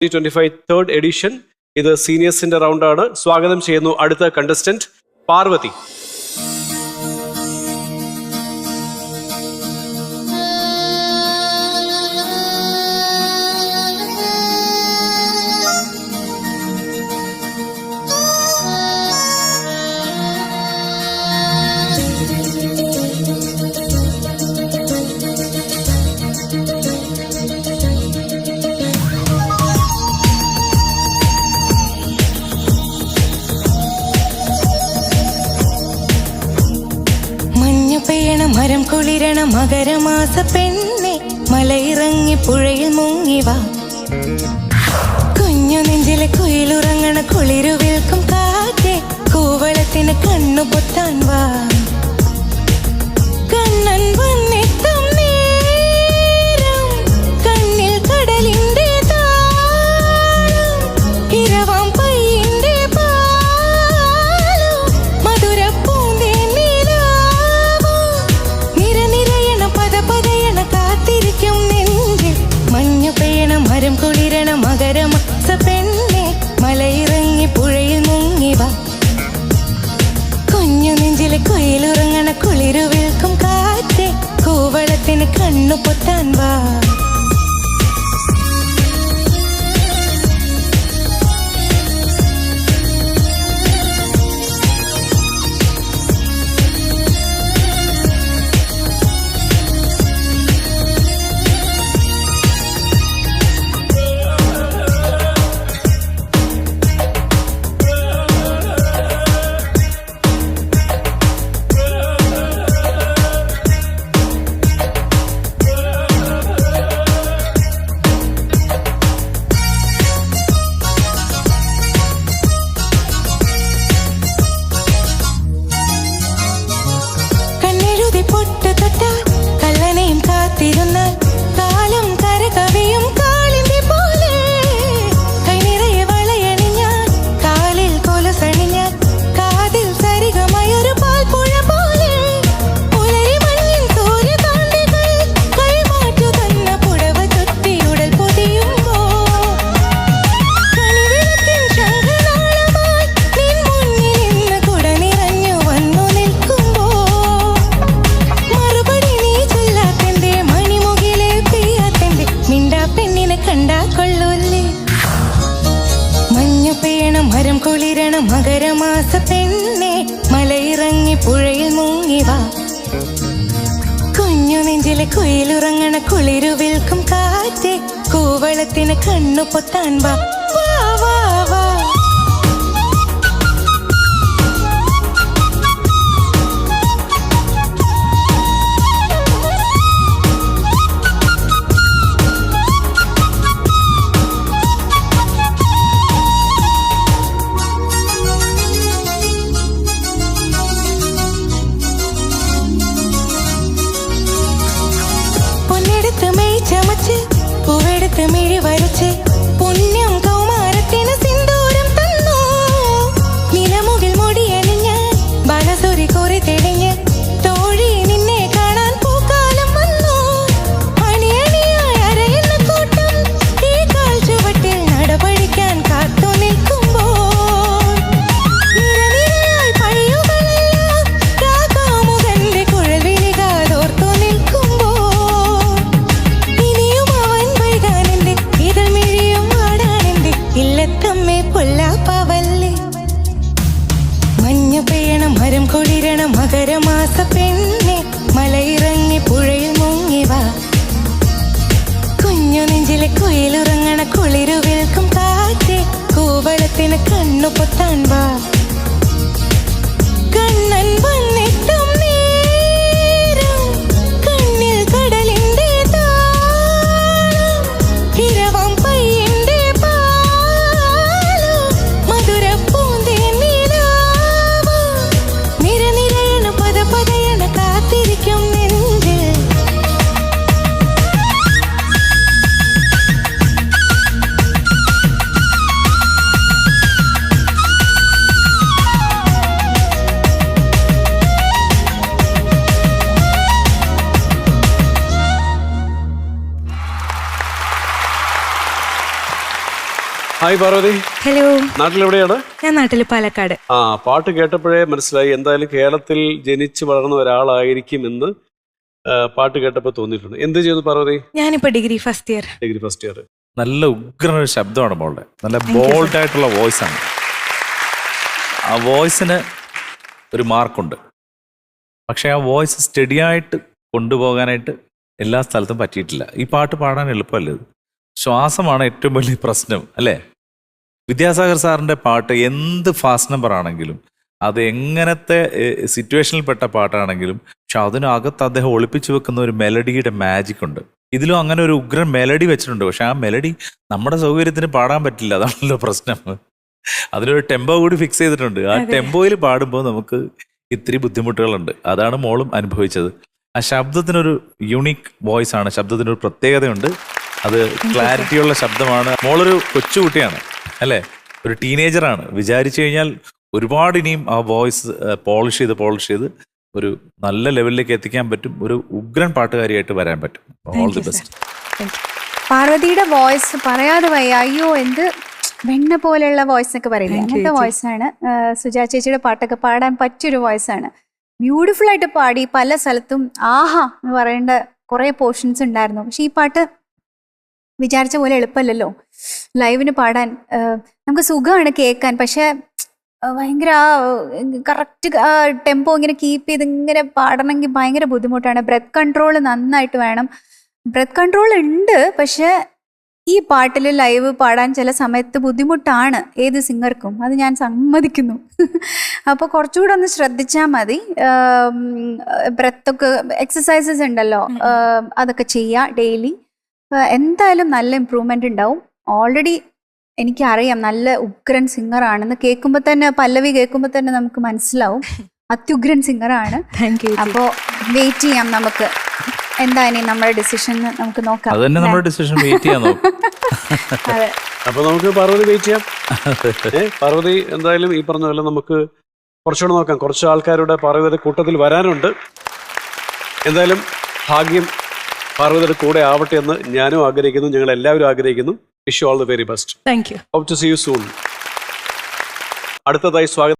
2025 third edition. ഇത് സീനിയേഴ്സിന്റെ റൗണ്ടാണ്. സ്വാഗതം ചെയ്യുന്നു അടുത്ത കണ്ടസ്റ്റന്റ് പാർവതി. മരം കുളിരണ മകരമാസ പെണ്ണെ, മലയിറങ്ങി പുഴയിൽ മുങ്ങിവാ. കുഞ്ഞു നെഞ്ചിലെ കുയിലുറങ്ങണ കുളിരു വിൽക്കും കാറ്റേ, കൂവളത്തിന് കണ്ണു പൊത്താൻ വാ. കണ്ണൻ വന്നെത്തും നേരം, കണ്ണിൽ കടലിന്റെ താളം, ഇരവാം പയ്യന്റെ പാലും, മധുര പൂന്തേ കാത്തിരിക്കും നെഞ്ചിൽ. മഞ്ഞു പെയ്യണ മരം കുളിരണ മകരമാസ പെണ്ണെ, മലയിറങ്ങി പുഴയിൽ മുങ്ങിവാ. കുഞ്ഞു നെഞ്ചിലെ കുയിലുറങ്ങണ കുളിരു വിൽക്കും കാറ്റേ, കൂവളത്തിന് കണ്ണു പൊത്താൻ വാ. പൊട്ട് തൊട്ടാൽ കള്ളനെയും കാത്തിരുന്നാൽ കാലം കരകവിയും കാളിന്റെ പോലെ. കൈ നിറയെ വളയണിഞ്ഞാൽ കാലിൽ കൊലുസണിഞ്ഞാൽ കാതിൽ സരിഗമയൊരു പാൽപ്പുഴ പോലെ. പുലരി മഞ്ഞിൽ സൂര്യകാന്തികൾ കൈമാറ്റു തന്ന പുടവ ചുറ്റിയുടൽ പൊതിയുമ്പോൾ, കണിവിളക്കിൻ ശംഖനാളമായി നിൻ മുന്നിൽ നിന്ന് കുട നിറഞ്ഞു വന്നു നിൽക്കുമ്പോൾ, പെണ്ണിനെ കണ്ടാ കൊള്ളൂല്ലേ. മഞ്ഞു പെയ്യണ മരം കുളിരണ മകരമാസ പെണ്ണെ, മലയിറങ്ങി പുഴയിൽ മുങ്ങിവാ. കുഞ്ഞു നെഞ്ചിലെ കുയിലുറങ്ങണ കുളിരു വിൽക്കും കാറ്റേ, കൂവളത്തിന് കണ്ണു പൊത്താൻ വാ. വാ വാ വാ. ചമച്ച് പൂവെടുത്ത് മിഴി വരച്ച് പുണ്യം കൗമാരത്തിന് സിന്ദൂരം തന്നു. നിലമുകിൽ മുടിയണിഞ്ഞ് ബാലസൂരി കോറി തെളിഞ്ഞ് തോഴി നിന്നെ കാണാൻ പൂക്കാലം വന്നു. അണിയണിയായി അരയുന്ന കൂട്ടം ഈ കാൽ ചുവട്ടിൽ നടപടിക്കാൻ കാത്തു നിൽക്കുമ്പോൾ, നിരനിരയായി പഴിയുകളെല്ലാം രാഗാമുഖന്റെ കുഴൽവിളി കാതോർത്തു നിൽക്കുമ്പോൾ, മഞ്ഞു പെയ്യണ മരം കുളിരണ മകരമാസ പെണ്ണെ, മലയിറങ്ങി പുഴയിൽ മുങ്ങിവാ. കുഞ്ഞു നെഞ്ചിലെ കുയിലുറങ്ങണ കുളിരു വിൽക്കും കാറ്റേ, കൂവളത്തിന് കണ്ണു പൊത്താൻ വാ. കണ്ണൻ വന്നെത്തും നേരം, കണ്ണിൽ കടലിന്റെ താളം, ഇരവാം പയ്യന്റെ പാലും, മധുര പൂന്തേ കാത്തിരിക്കും നെഞ്ചിൽ. ഹായ് പാർവതി, ഹലോ, നാട്ടിലെവിടെയാണ്? ഞാൻ നാട്ടില് പാലക്കാട്. പാട്ട് കേട്ടപ്പോഴേ മനസ്സിലായി എന്തായാലും കേരളത്തിൽ ജനിച്ചു വളർന്ന ഒരാളായിരിക്കും എന്ന് പാട്ട് കേട്ടപ്പോൾ തോന്നിയിട്ടുണ്ട്. എന്ത് ചെയ്യുന്നു പാർവതി? ഞാനിപ്പോ degree first year. Degree first year. നല്ല ഉഗ്രനൊരു ശബ്ദമാണ് മോളുടെ, നല്ല ബോൾഡ് ആയിട്ടുള്ള വോയിസ് ആണ്. ആ വോയിസിന് ഒരു മാർക്കുണ്ട്. പക്ഷേ ആ വോയിസ് സ്റ്റഡിയായിട്ട് കൊണ്ടുപോകാനായിട്ട് എല്ലാ സ്ഥലത്തും പറ്റിയിട്ടില്ല. ഈ പാട്ട് പാടാൻ എളുപ്പമല്ല, ഇത് ശ്വാസമാണ് ഏറ്റവും വലിയ പ്രശ്നം അല്ലേ? വിദ്യാസാഗർ സാറിൻ്റെ പാട്ട് എന്ത് ഫാസ്റ്റ് നമ്പർ ആണെങ്കിലും, അത് എങ്ങനത്തെ സിറ്റുവേഷനിൽപ്പെട്ട പാട്ടാണെങ്കിലും, പക്ഷെ അതിനകത്ത് അദ്ദേഹം ഒളിപ്പിച്ചു വെക്കുന്ന ഒരു മെലഡിയുടെ മാജിക് ഉണ്ട്. ഇതിലും അങ്ങനെ ഒരു ഉഗ്രൻ മെലഡി വെച്ചിട്ടുണ്ട്. പക്ഷെ ആ മെലഡി നമ്മുടെ സൗകര്യത്തിന് പാടാൻ പറ്റില്ല, അതാണല്ലോ പ്രശ്നം. അതിനൊരു ടെമ്പോ കൂടി ഫിക്സ് ചെയ്തിട്ടുണ്ട്. ആ ടെമ്പോയിൽ പാടുമ്പോൾ നമുക്ക് ഇത്തിരി ബുദ്ധിമുട്ടുകളുണ്ട്. അതാണ് മോളും അനുഭവിച്ചത്. ആ ശബ്ദത്തിനൊരു യുണീക്ക് വോയിസ് ആണ്, ശബ്ദത്തിനൊരു പ്രത്യേകതയുണ്ട്. അത് ക്ലാരിറ്റിയുള്ള ശബ്ദമാണ്. മോളൊരു കൊച്ചുകുട്ടിയാണ് അല്ലേ, ഒരു ടീനേജറാണ്. വിചാരിച്ചു കഴിഞ്ഞാൽ ഒരുപാട് ഇനിയും ആ വോയിസ് പോളിഷ് ചെയ്ത് ഒരു നല്ല ലെവലിലേക്ക് എത്തിക്കാൻ പറ്റും. ഒരു ഉഗ്രൻ പാട്ടുകാരിയായിട്ട് വരാൻ പറ്റും. All the best. പാർവതിയുടെ വോയിസ് പറയാതെ വയ്യ. അയ്യോ, എന്ത് വെണ്ണ പോലെയുള്ള വോയിസ് ഒക്കെ പറയില്ലേ, അങ്ങനത്തെ വോയിസ് ആണ്. സുജാ ചേച്ചിയുടെ പാട്ടൊക്കെ പാടാൻ പറ്റിയൊരു വോയിസ് ആണ്. ബ്യൂട്ടിഫുൾ ആയിട്ട് പാടി, പല സ്ഥലത്തും ആഹാ എന്ന് പറയേണ്ട കുറെ പോർഷൻസ് ഉണ്ടായിരുന്നു. പക്ഷെ ഈ പാട്ട് വിചാരിച്ച പോലെ എളുപ്പമല്ലല്ലോ ലൈവിന് പാടാൻ. നമുക്ക് സുഖമാണ് കേൾക്കാൻ, പക്ഷെ ഭയങ്കര കറക്റ്റ് ടെമ്പോ ഇങ്ങനെ കീപ്പ് ചെയ്ത് ഇങ്ങനെ പാടണമെങ്കിൽ ഭയങ്കര ബുദ്ധിമുട്ടാണ്. ബ്രെത്ത് കൺട്രോൾ നന്നായിട്ട് വേണം. ബ്രെത്ത് കൺട്രോൾ ഉണ്ട്, പക്ഷെ ഈ പാട്ടിൽ ലൈവ് പാടാൻ ചില സമയത്ത് ബുദ്ധിമുട്ടാണ് ഏത് സിംഗർക്കും, അത് ഞാൻ സമ്മതിക്കുന്നു. അപ്പോൾ കുറച്ചുകൂടെ ഒന്ന് ശ്രദ്ധിച്ചാൽ മതി. ബ്രെത്തൊക്കെ എക്സസൈസസ് ഉണ്ടല്ലോ, അതൊക്കെ ചെയ്യുക ഡെയിലി. എന്തായാലും നല്ല ഇമ്പ്രൂവ്മെൻ്റ് ഉണ്ടാവും. ഓൾറെഡി എനിക്കറിയാം നല്ല ഉഗ്രൻ സിംഗറാണെന്ന്. കേൾക്കുമ്പോൾ തന്നെ, പല്ലവി കേൾക്കുമ്പോൾ തന്നെ നമുക്ക് മനസ്സിലാവും അത്യുഗ്രൻ സിംഗറാണ്. അപ്പോൾ വെയിറ്റ് ചെയ്യാം നമുക്ക്. എന്താ ഇനി നമ്മുടെ ഡിസിഷൻ നമുക്ക് നോക്കാം. അതന്നെ നമ്മുടെ ഡിസിഷൻ വെയിറ്റ് ചെയ്യാൻ നോക്കാം. അപ്പൊ നമുക്ക് പാർവതി വെയിറ്റ് ചെയ്യാം. പാർവതി എന്തായാലും ഈ പറഞ്ഞ പോലെ നമുക്ക് കുറച്ചുകൂടെ നോക്കാം. കുറച്ച് ആൾക്കാരുടെ പാർവതിയുടെ കൂട്ടത്തിൽ വരാനുണ്ട്. എന്തായാലും ഭാഗ്യം പാർവതിയുടെ കൂടെ ആവട്ടെ എന്ന് ഞാനും ആഗ്രഹിക്കുന്നു, ഞങ്ങൾ എല്ലാവരും ആഗ്രഹിക്കുന്നു. Wish you all the very best. Thank you. Hope to see you soon. അടുത്തതായി സ്വാഗതം